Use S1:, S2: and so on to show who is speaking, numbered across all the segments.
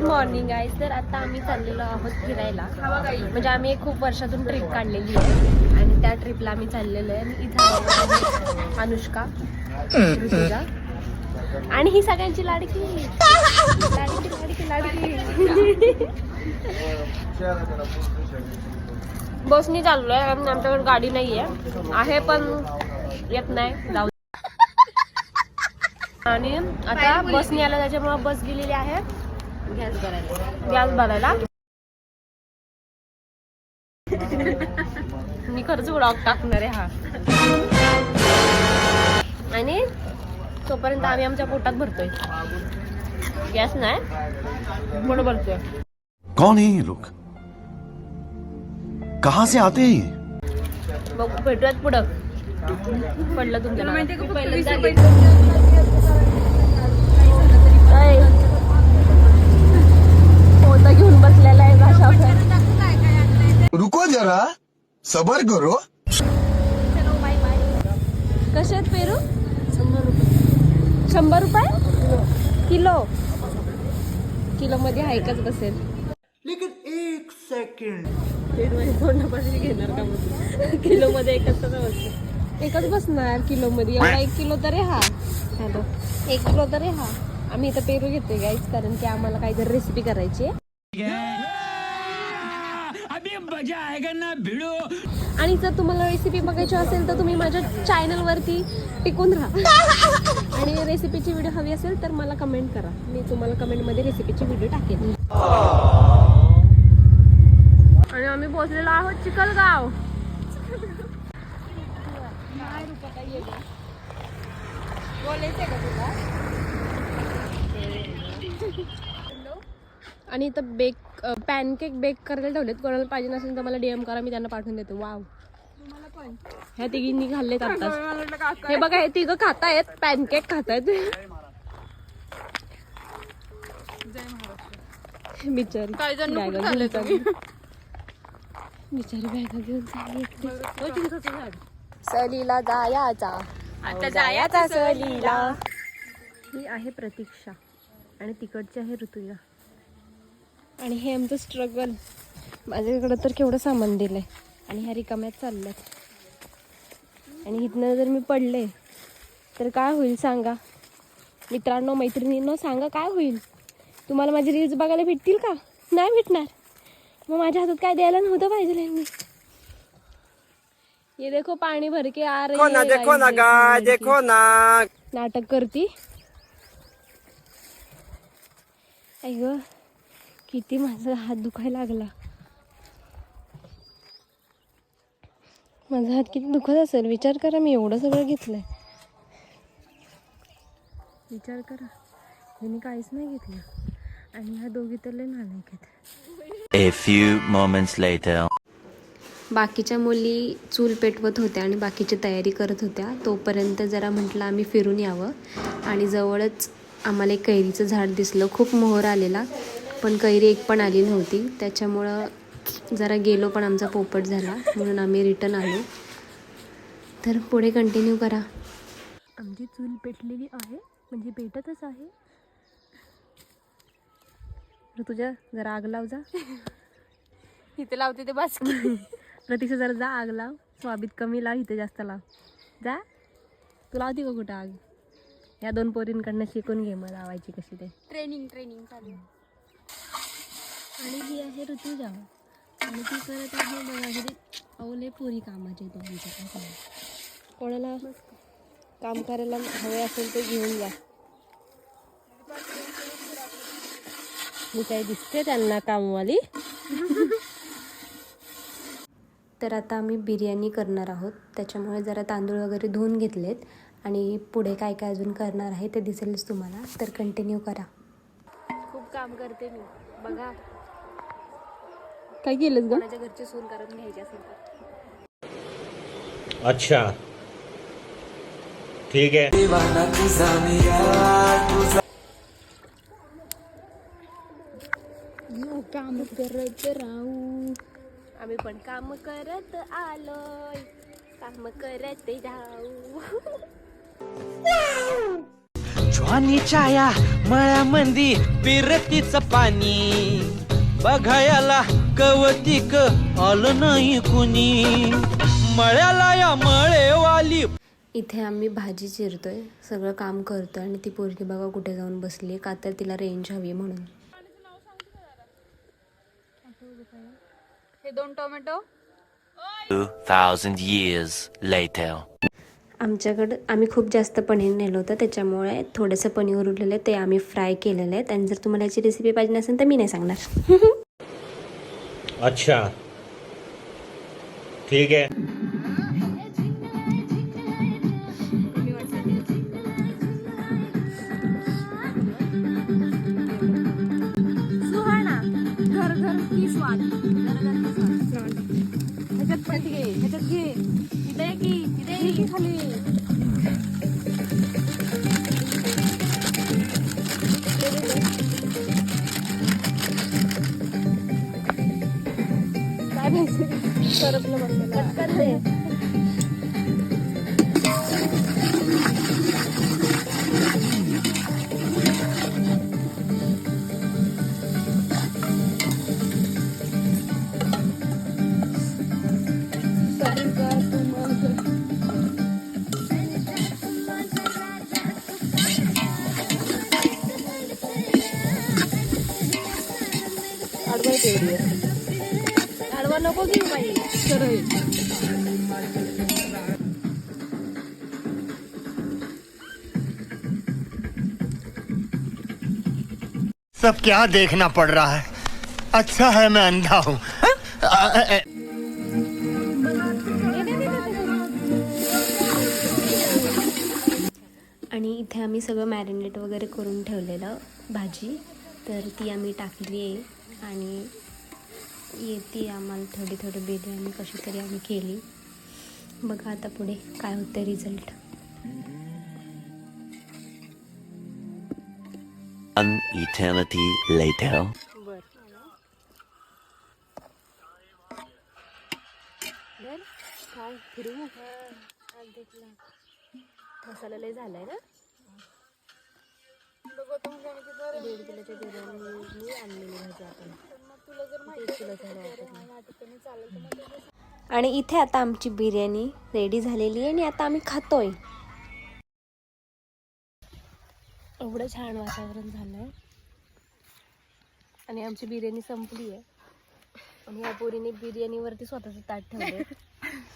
S1: Good morning guys. तर आता आम्ही चाललेलो आहोत फिरायला. म्हणजे आम्ही एक खूप वर्षातून ट्रिप काढलेली आहे आणि त्या ट्रिपला आम्ही चाललेलो आहे. आणि इथं आहे अनुष्का, ऋतुजा आणि ही सगळ्यांची लाडकी लाडकी लाडकी लाडकी. बसनी चाललोय कारण आमच्याकडे गाडी नाही आहे पण येत नाही जाऊ. आणि आता बसनी आला त्याच्यामुळे बस गेलेली आहे गॅस भरायला. मी खरंच ब्लॉग टाकणार आहे हा. आणि तोपर्यंत आम्ही आमच्या पोटात भरतोय. गॅस नाही पोट भरतोय.
S2: कौन है ये लोग, कहां से आते हैं?
S1: बघ भेटूयात पुढं. पडलं तुमच्या पोतं घेऊन बसलेला आहे भाषा.
S3: रुको जरा सबर करो.
S1: कसे आहेत पेरू? 100 रुपये किलो. किलो मध्ये ऐकच बसेल.
S3: लेकिन एक सेकंड
S1: तोंडापाशी घेणार का मग? किलो मध्ये एकच बसतो. एकच बसणार किलो मध्ये. एवढा 1 किलो तरी हा. हॅलो 1 किलो तरी हा. आम्ही इथं पेरू घेतोय गाईज कारण की आम्हाला काहीतरी रेसिपी करायची आहे. आणि जर तुम्हाला रेसिपी बघायची असेल तर तुम्ही माझ्या चॅनल वरती टिकून राहा. आणि रेसिपीची व्हिडिओ हवी असेल तर मला कमेंट करा. मी तुम्हाला कमेंट मध्ये रेसिपीची व्हिडिओ टाकेन. आणि आम्ही पोहोचलेलो आहोत चिखलगाव. आणि इथं पॅनकेक बेक करायला ठेवलेत. कोणाला पाहिजे नसेल तर मला DM करा, मी त्यांना पाठवून देते. वाव ह्या तिघींनी खाल्लेत आताच. हे बघा हे तिघं खातायत पॅनकेक खातायत. बिचारी बॅगा घेऊन सहलीला जायाचा आता जायाचा सहलीला. ही आहे प्रतीक्षा आणि तिकडची आहे ऋतुजा. आणि हे आमचं स्ट्रगल. माझ्याकडं तर केवढं सामान दिलंय आणि ह्या रिकाम्यात चालल्यात. आणि इथनं जर मी पडले तर काय होईल सांगा मित्रांनो, मैत्रिणींनो, सांगा काय होईल? तुम्हाला माझे रील्स बघायला भेटतील का? नाही भेटणार. मग माझ्या हातात काय द्यायला नव्हतं पाहिजे यांनी. ये देखो पाणी भर के आ रही है. देखो ना गा, देखो ना. नाटक करती. ऐक किती माझा हात दुखायला लागला. माझा हात किती दुखत असेल विचार करा. मी एवढं सगळं घेतलंय. विचार करा. मी काहीच नाही घेतलं आणि ह्या दोघी तर लय नालायक आहेत.
S2: A few moments later.
S1: बाकीच्या मुली चूल पेटवत होत्या आणि बाकीची तयारी करत होत्या. तोपर्यंत जरा म्हटलं आम्ही फिरून यावं. आणि जवळच आम्हाला एक कैरीचं झाड दिसलं. खूप मोहर आलेला पण कैरी एक पण आली नव्हती. त्याच्यामुळं जरा गेलो पण आमचा पोपट झाला म्हणून आम्ही रिटर्न आलो. तर पुढे कंटिन्यू करा. आमची चूल पेटलेली आहे म्हणजे पेटतच आहे. तुझ्या जरा आग लाव जा.
S4: इथे लावते ते बस.
S1: प्रतीक्षा जरा जा आग लाव. स्वाबीत कमी लाव, इथे जास्त लाव. जा. तू लावती का कुठं आग? या 2 पोरींकडनं शिकून घे मग लावायची कशी ते.
S4: ट्रेनिंग चालू.
S1: आणि ही आहे ऋतुजा आणि ती करत आहे बघा अवले पोरी कामाचे. दोघींच्या कोणाला काम करायला हवे असेल तर घेऊन या. मी काही दिसते त्यांना कामवाली. तर आता आम्ही बिर्याणी करणार आहोत. त्याच्यामुळे जरा तांदूळ वगैरे धुवून घेतलेत आणि पुढे काय काय अजून करणार आहे ते दिसेलच तुम्हाला. तर कंटिन्यू करा. खूप काम करते मी बघा. काय केलंस ग? माझ्या घरची सून करून घ्यायची असेल तर.
S5: अच्छा ठीक है.
S1: काम करत राहू. आम्ही पण काम करत आलोय. काम करत जाऊ.
S6: श्वानीच्या या मळ्यामंदी पिरतीच पाणी बघायला कवतिक आलं नाही कुणी मळ्याला या मळेवाली.
S1: इथे आम्ही भाजी चिरतोय, सगळं काम करतोय आणि ती पोरगी बघा कुठे जाऊन बसली, का तर तिला रेंज हवी म्हणून.
S4: हे 2 टोमॅटो
S2: 2,000 years later.
S1: आमच्याकडं आम्ही खूप जास्त पनीर नेलं होतं, त्याच्यामुळे थोडंसं पनीर उरलेलं आहे ते आम्ही फ्राय केलेलं आहे. आणि जर तुम्हाला याची रेसिपी पाहिजे नसेल तर मी नाही सांगणार.
S5: अच्छा, ठीक है.
S4: सुहाना घर घर की स्वाद, घर घर की स्वाद. ह्याच्यात पण घे, ह्याच्यात घे, इथे ये की, इथे ये की खाली. काय पाहिजे सरपलं मसाला पटकन दे. आडवा नको घेऊ बाई, सरळ.
S3: सब क्या देखना पड़ रहा है? अच्छा है मैं अंधा हूँ.
S1: आणि इथे आम्ही सगळं मॅरिनेट वगैरे करून ठेवलेलं भाजी, तर ती आम्ही टाकली आहे आणि येते आम्हाला थोडी थोडी बिर्याणी कशी तरी आम्ही केली. बघा आता पुढे काय होतं रिझल्ट.
S2: An eternity later.
S1: मसाला लय झालाय ना. 1.5 किलोची बिर्याणी आणलेली भाजी आपण. आणि इथे आता आमची बिर्याणी रेडी झालेली आहे आणि आता आम्ही खातोय. एवढं छान वातावरण झालंय आणि आमची बिर्याणी संपली आहे आणि या पोरीने बिर्याणीवरती स्वतःचं ताट ठेवलंय,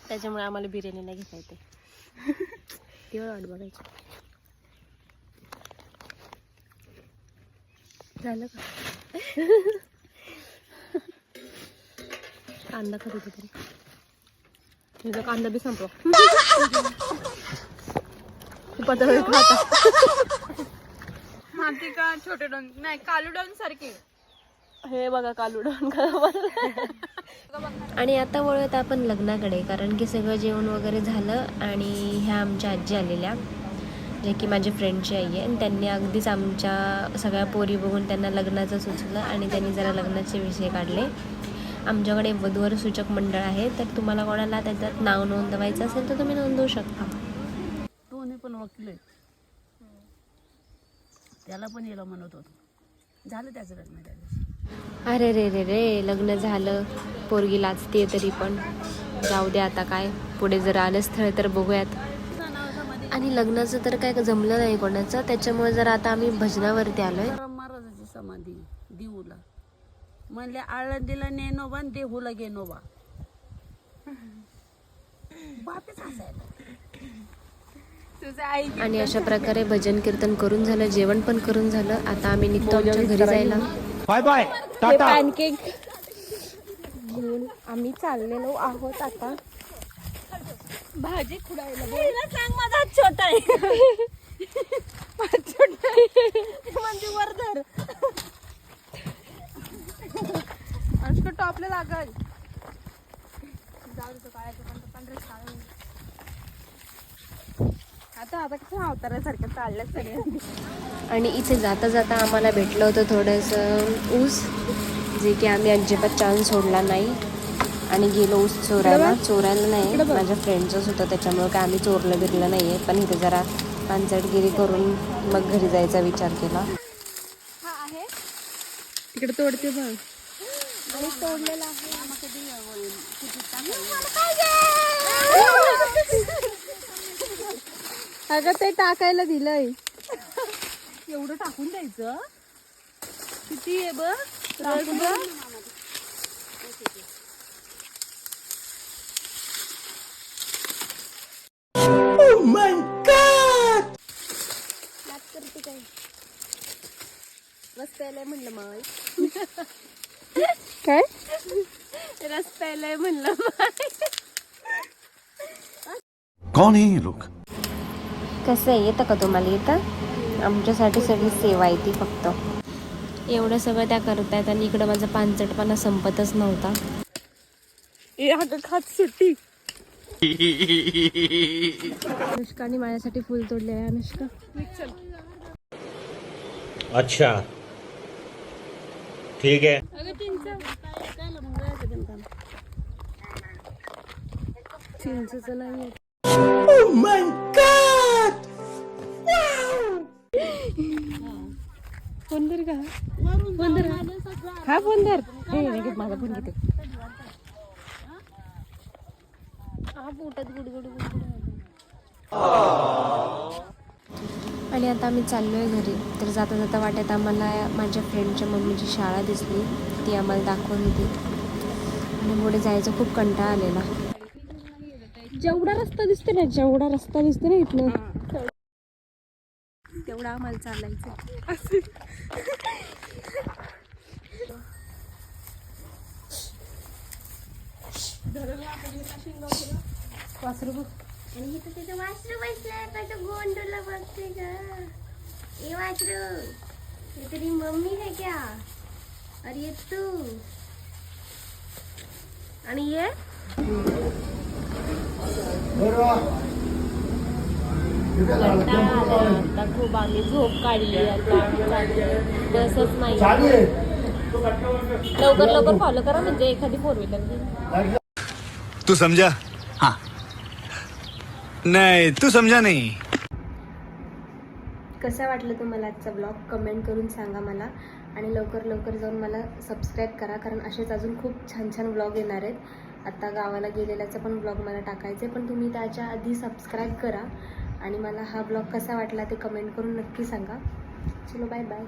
S1: त्याच्यामुळे आम्हाला बिर्याणी नाही घेता येते. तेवढं वाट बघायची. झालं का? कांदा खात होते तरी तुझा कांदा बी संपला. खूप आता वेळ खाता.
S4: माती का छोटे डोन नाही, कालू डोन सारखे.
S1: हे बघा कालू डोन का. आणि आता वळूयात आपण लग्नाकडे, कारण की सगळं जेवण वगैरे झालं आणि ह्या आमच्या आजी आलेल्या, जे की माझ्या फ्रेंडची आई आहे. आणि त्यांनी अगदीच आमच्या सगळ्या पोरी बघून त्यांना लग्नाचं सुचलं आणि त्यांनी जरा लग्नाचे विषय काढले. आमच्याकडे वधूवर सूचक मंडळ आहे, तर तुम्हाला कोणाला त्याच्यात नाव नोंदवायचं असेल तर तुम्ही नोंदवू शकता.
S7: दोन्ही पण वकील आहेत, त्याला पण यायला म्हणत होतो. झालं त्याचं लग्न त्याचं.
S1: अरे रे रे रे, लग्न झालं, पोरगी लाजते तरी पण जाऊ दे. आता काय पुढे जर आलं स्थळ तर बघूयात. आणि लग्नाचं तर काय जमलं नाही कोणाचं, त्याच्यामुळे जर आता आम्ही भजनावरती आलोय.
S7: महाराजाची समाधी देऊला म्हणले, आळंदीला नेनोबा आणि देहूला गेनोबा. बापच हसायला.
S1: आणि अशा प्रकारे भजन कीर्तन करून झालं, जेवण पण करून झालं. आता आम्ही निघतो आमच्या घरी जायला.
S5: Bye bye, Tata.
S1: पॅनकेक घेऊन आम्ही चाललेलो आहोत आता.
S4: भाजी खुडायला सांग, माझा हात छोटा आहे. छोटा म्हणजे वरधर अनुष्का टॉपला लागल. जाऊ दे, काळाचं पण आता कसं अवतारासारखं चाललं सगळं.
S1: आणि इथे जाता जाता आम्हाला भेटलं होतं थोडंसं ऊस, जे की आम्ही अजिबात चान्स सोडला नाही आणि गेलो ऊस चोरायला नाही. माझ्या फ्रेंडचंच होतं, त्याच्यामुळे काय आम्ही चोरलं बिरलं नाही आहे. पण इथे जरा पानचटगिरी करून मग घरी जायचा विचार केला. तिकडे तोडते बघ.
S4: तोडलेला आहे.
S1: अगं ते टाकायला दिलंय.
S4: एवढं टाकून द्यायचं. किती आहे बघ रस बघ.
S1: रस प्यायलाय म्हणलं मग. काय रस प्यायलाय म्हणलं मग.
S2: कौन है ये लोग?
S1: कसं आहे, येतं का तुम्हाला? येतं. आमच्यासाठी सगळी सेवा आहे ती फक्त. एवढं सगळं त्या करतायत आणि इकडं माझा पानचटपणा संपतच नव्हता. खात सुट्टी. अनुष्काने माझ्यासाठी फुल तोडले आहे. अनुष्का
S5: अच्छा ठीक है.
S1: चिंचचं नाही. फोन धर का? फोन धर. हा फोन धर. माझा फोन घेते. हा पोटात गुडगुड आणि आता आम्ही चाललोय घरी. तर जाता जाता वाटेत आम्हाला माझ्या फ्रेंडच्या मम्मीची शाळा दिसली. ती आम्हाला दाखवून होती आणि पुढे जायचं खूप कंटाळा आलेला. जेवढा रस्ता दिसतो ना इथनं तेवढा आम्हाला चालायचं. वासरू बघ.
S4: आणि इथं तिथं वासरू बसलाय. कसं गोंडूला बघते ग. ए वासरू, ये तेरी मम्मी है क्या? और ये तू. आणि ये आता खूप आम्ही झोप काढली. आता बसच नाही. लवकर लवकर फॉलो करा म्हणजे एखादी 4 व्हीलर घेईन.
S3: तू समझा? हाँ. नहीं तू समझा नहीं.
S1: कसा वाटलं तुम्हाला आजचा ब्लॉग कमेंट करून सांगा मला. आणि लवकर लवकर जाऊन मला सबस्क्राईब करा, कारण असेच अजून खूप छान छान ब्लॉग येणार आहेत. आता गावाला गेलेल्याचा पण ब्लॉग मला टाकायचं आहे, पण तुम्ही त्याच्या आधी सबस्क्राईब करा. आणि मला हा ब्लॉग कसा वाटला ते कमेंट करून नक्की सांगा. चलो बाय बाय.